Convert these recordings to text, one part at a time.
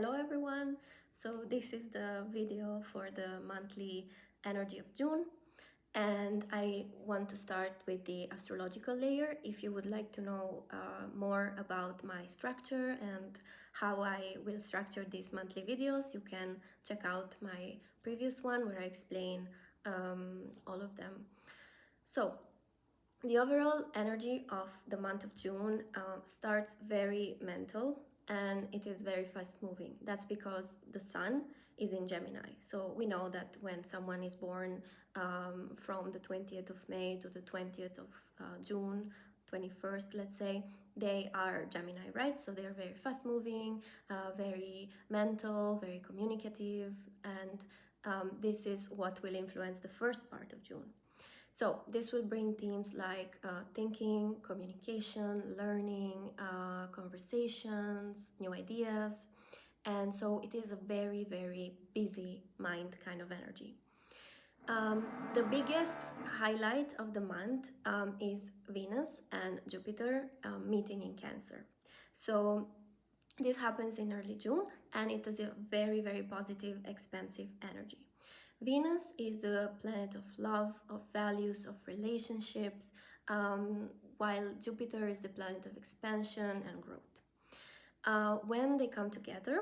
Hello everyone. So this is the video for the monthly energy of June, and I want to start with the astrological layer. If you would like to know more about my structure and how I will structure these monthly videos, you can check out my previous one where I explain all of them. So the overall energy of the month of June starts very mental and it is very fast moving. That's because the sun is in Gemini. So we know that when someone is born from the 20th of May to the 20th of June, 21st, let's say, they are Gemini, right? So they're very fast moving, very mental, very communicative, and this is what will influence the first part of June. So this will bring themes like thinking, communication, learning, conversations, new ideas. And so it is a very, very busy mind kind of energy. The biggest highlight of the month is Venus and Jupiter meeting in Cancer. So this happens in early June and it is a very, very positive, expansive energy. Venus is the planet of love, of values, of relationships, while Jupiter is the planet of expansion and growth. When they come together,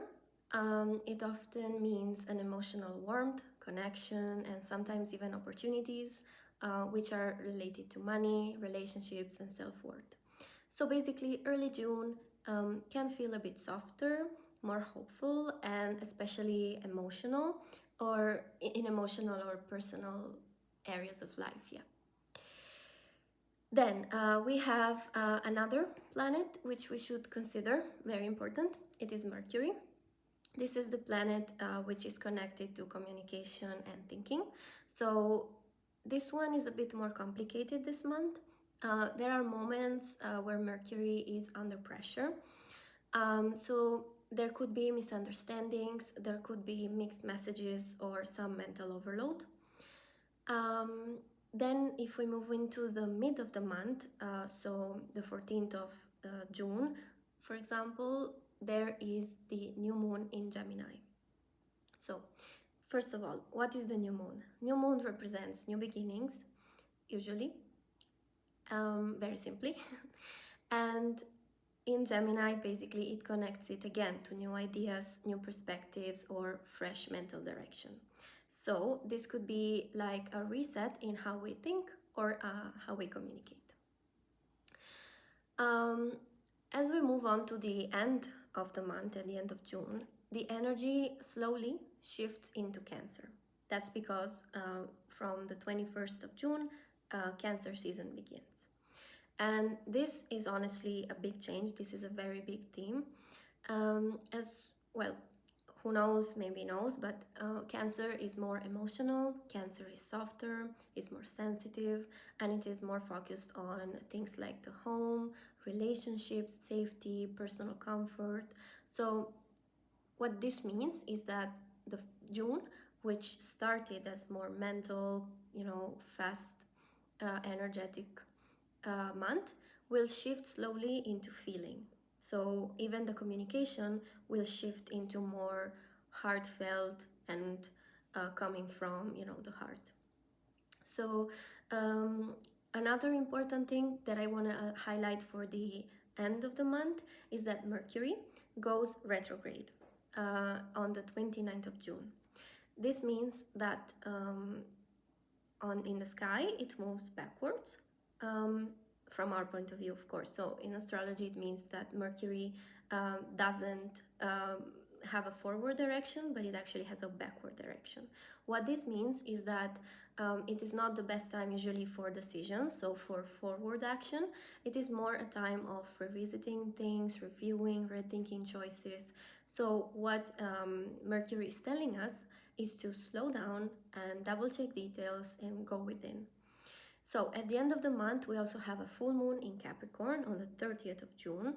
it often means an emotional warmth, connection, and sometimes even opportunities, which are related to money, relationships, and self-worth. So basically, early June can feel a bit softer, more hopeful, and especially emotional, or in emotional or personal areas of life. Yeah. Then we have another planet which we should consider very important. It is Mercury. This is the planet which is connected to communication and thinking. So this one is a bit more complicated this month. There are moments where Mercury is under pressure. So there could be misunderstandings, there could be mixed messages or some mental overload. Then if we move into the mid of the month, so the 14th of June, for example, there is the new moon in Gemini. So first of all, what is the new moon? New moon represents new beginnings, usually, very simply. And in Gemini, basically, it connects it again to new ideas, new perspectives, or fresh mental direction. So this could be like a reset in how we think or how we communicate. As we move on to the end of the month, at the end of June, the energy slowly shifts into Cancer. That's because from the 21st of June, Cancer season begins. And this is honestly a big change. This is a very big theme. As well, who knows, maybe knows, but Cancer is more emotional, Cancer is softer, is more sensitive, and it is more focused on things like the home, relationships, safety, personal comfort. So what this means is that the June, which started as more mental, fast, energetic month, will shift slowly into feeling. So even the communication will shift into more heartfelt and coming from the heart. So another important thing that I want to highlight for the end of the month is that Mercury goes retrograde on the 29th of June. This means that in the sky it moves backwards, from our point of view, of course. So in astrology, it means that Mercury doesn't have a forward direction, but it actually has a backward direction. What this means is that it is not the best time usually for decisions, so for forward action. It is more a time of revisiting things, reviewing, rethinking choices. So what Mercury is telling us is to slow down and double check details and go within. So at the end of the month, we also have a full moon in Capricorn on the 30th of June,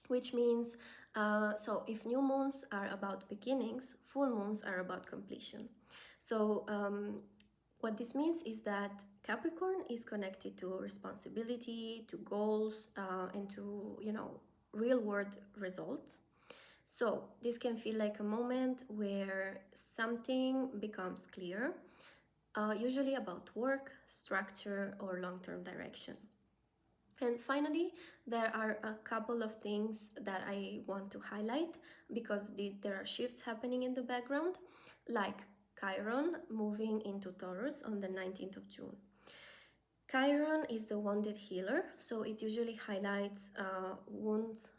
which means, so if new moons are about beginnings, full moons are about completion. So what this means is that Capricorn is connected to responsibility, to goals, and to, real world results. So this can feel like a moment where something becomes clear, usually about work, structure, or long-term direction. And finally, there are a couple of things that I want to highlight because there are shifts happening in the background, like Chiron moving into Taurus on the 19th of June. Chiron is the wounded healer, so it usually highlights wounds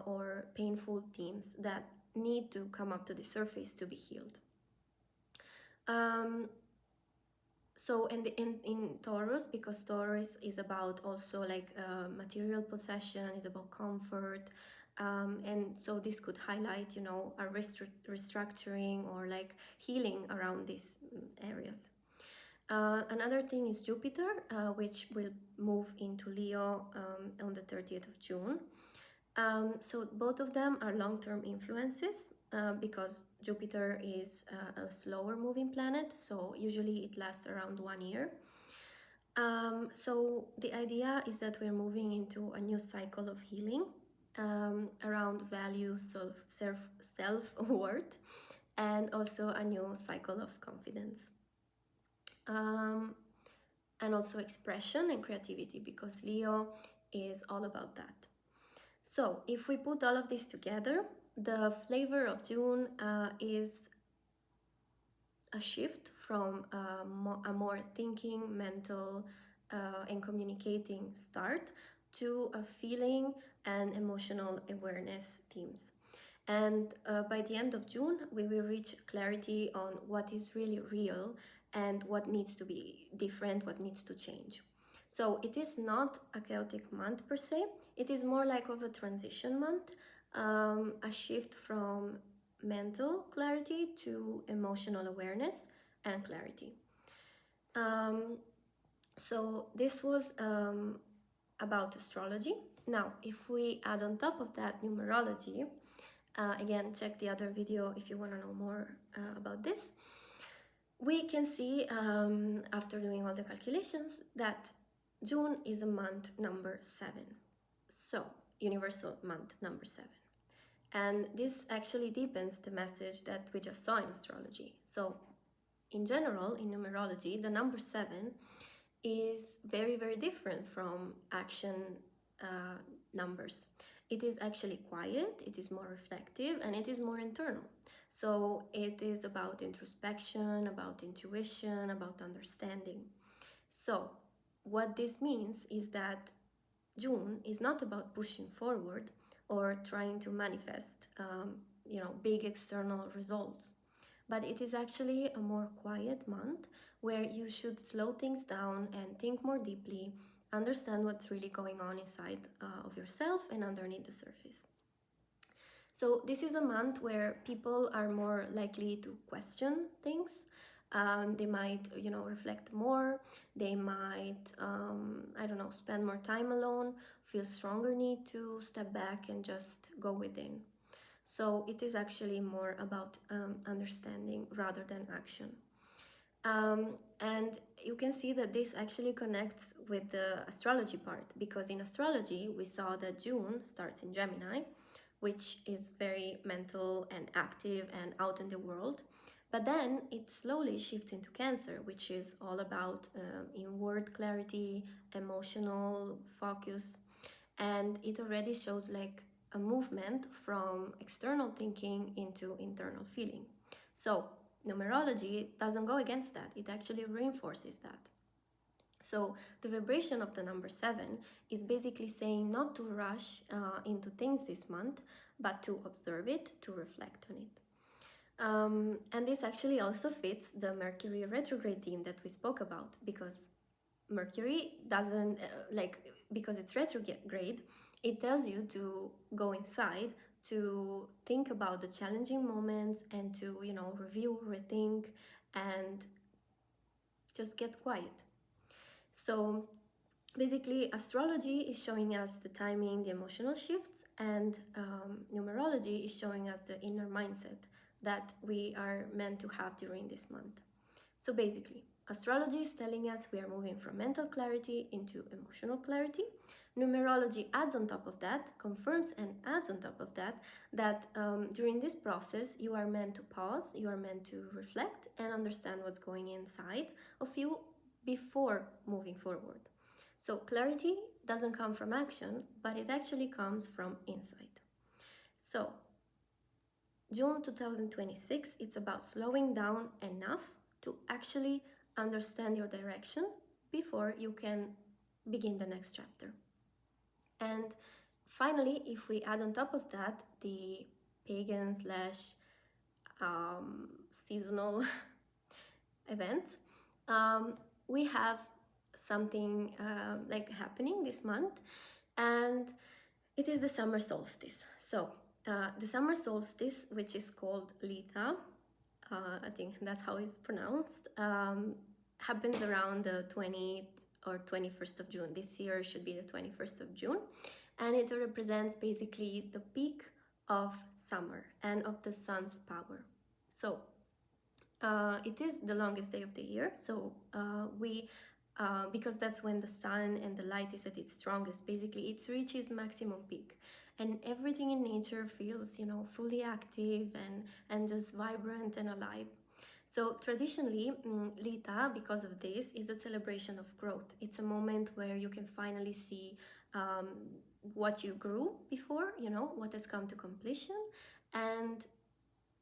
or painful themes that need to come up to the surface to be healed. So in Taurus, because Taurus is about also like material possession, is about comfort, and so this could highlight, you know, a restructuring or like healing around these areas. Another thing is Jupiter, which will move into Leo on the 30th of June. So both of them are long-term influences because Jupiter is a slower moving planet, so usually it lasts around 1 year. So the idea is that we're moving into a new cycle of healing around value, self-worth, and also a new cycle of confidence. And also expression and creativity, because Leo is all about that. So if we put all of this together, the flavor of June is a shift from a more thinking, mental, and communicating start to a feeling and emotional awareness themes. And by the end of June, we will reach clarity on what is really real and what needs to be different, what needs to change. So it is not a chaotic month per se, it is more like of a transition month, a shift from mental clarity to emotional awareness and clarity. So this was about astrology. Now, if we add on top of that numerology, again, check the other video if you want to know more about this. We can see, after doing all the calculations, that June is a month number 7. So, universal month number 7. And this actually deepens the message that we just saw in astrology. So, in general, in numerology, the number 7 is very, very different from action numbers. It is actually quiet, it is more reflective, and it is more internal. So it is about introspection, about intuition, about understanding. So what this means is that June is not about pushing forward or trying to manifest, big external results, but it is actually a more quiet month where you should slow things down and think more deeply, understand what's really going on inside of yourself and underneath the surface. So this is a month where people are more likely to question things. They might, reflect more. They might, spend more time alone, feel stronger need to step back and just go within. So it is actually more about understanding rather than action. And you can see that this actually connects with the astrology part, because in astrology we saw that June starts in Gemini, which is very mental and active and out in the world. But then it slowly shifts into Cancer, which is all about inward clarity, emotional focus. And it already shows like a movement from external thinking into internal feeling. So numerology doesn't go against that, it actually reinforces that. So the vibration of the number 7 is basically saying not to rush into things this month, but to observe it, to reflect on it. And this actually also fits the Mercury retrograde theme that we spoke about, because Mercury doesn't, because it's retrograde, it tells you to go inside, to think about the challenging moments and to, review, rethink, and just get quiet. So basically, astrology is showing us the timing, the emotional shifts, and numerology is showing us the inner mindset that we are meant to have during this month. So basically, Astrology is telling us we are moving from mental clarity into emotional clarity. Numerology adds on top of that, confirms and adds on top of that, that during this process you are meant to pause, you are meant to reflect and understand what's going inside of you before moving forward. So clarity doesn't come from action, but it actually comes from insight. So June 2026, it's about slowing down enough to actually understand your direction before you can begin the next chapter. And finally, if we add on top of that the pagan slash seasonal events, we have something like happening this month, and it is the summer solstice. So the summer solstice, which is called Litha, I think that's how it's pronounced, happens around the 20th or 21st of June. This year should be the 21st of June. And it represents basically the peak of summer and of the sun's power. So it is the longest day of the year. So because that's when the sun and the light is at its strongest, basically it reaches maximum peak. And everything in nature feels, fully active and just vibrant and alive. So traditionally, Lita, because of this, is a celebration of growth. It's a moment where you can finally see what you grew before, what has come to completion. And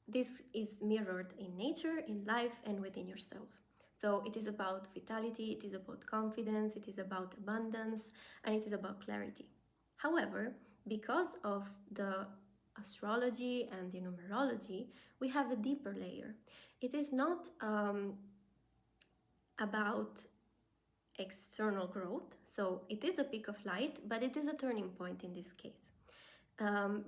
this is mirrored in nature, in life, and within yourself. So it is about vitality, it is about confidence, it is about abundance, and it is about clarity. However, because of the astrology and the numerology, we have a deeper layer. It is not about external growth, so it is a peak of light, but it is a turning point in this case.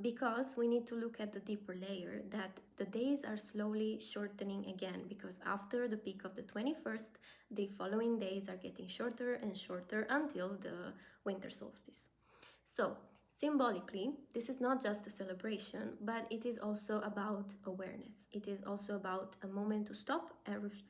Because we need to look at the deeper layer, that the days are slowly shortening again, because after the peak of the 21st, the following days are getting shorter and shorter until the winter solstice. So symbolically, this is not just a celebration, but it is also about awareness. It is also about a moment to stop and reflect.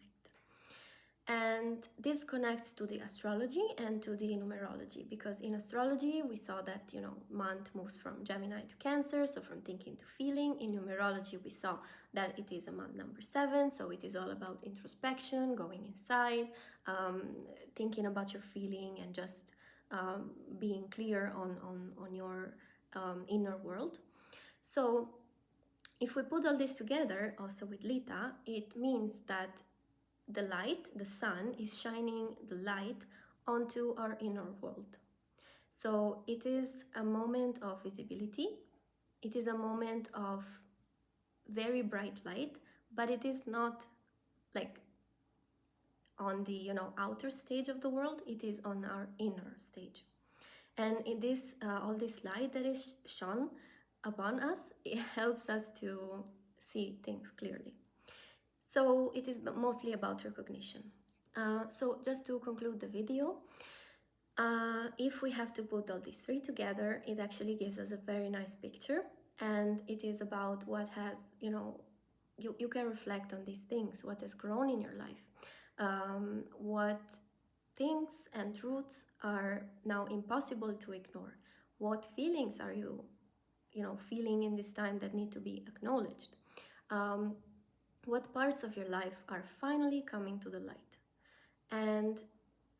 And this connects to the astrology and to the numerology, because in astrology we saw that month moves from Gemini to Cancer, so from thinking to feeling. In numerology we saw that it is a month number 7, so it is all about introspection, going inside, thinking about your feeling, and just being clear on your inner world. So if we put all this together also with Lita, it means that the light, the sun, is shining the light onto our inner world. So it is a moment of visibility. It is a moment of very bright light, but it is not like on the outer stage of the world. It is on our inner stage. And in this all this light that is shone upon us, it helps us to see things clearly. So it is mostly about recognition. So just to conclude the video, if we have to put all these three together, it actually gives us a very nice picture. And it is about what has, you can reflect on these things, what has grown in your life, what things and truths are now impossible to ignore, what feelings are you, feeling in this time that need to be acknowledged. What parts of your life are finally coming to the light. And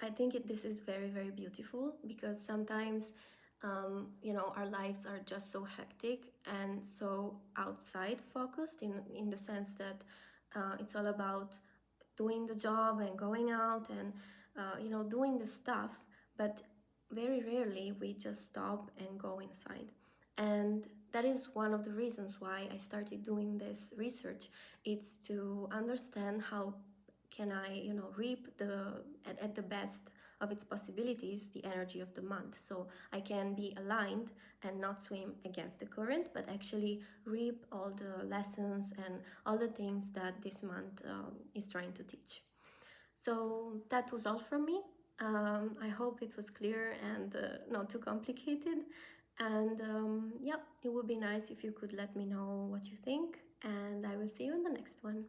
I think this is very, very beautiful, because sometimes our lives are just so hectic and so outside focused, in the sense that it's all about doing the job and going out and doing the stuff, but very rarely we just stop and go inside. And that is one of the reasons why I started doing this research. It's to understand how can I reap at the best of its possibilities the energy of the month, so I can be aligned and not swim against the current, but actually reap all the lessons and all the things that this month is trying to teach. So that was all from me. I hope it was clear and not too complicated. And yeah, it would be nice if you could let me know what you think, and I will see you in the next one.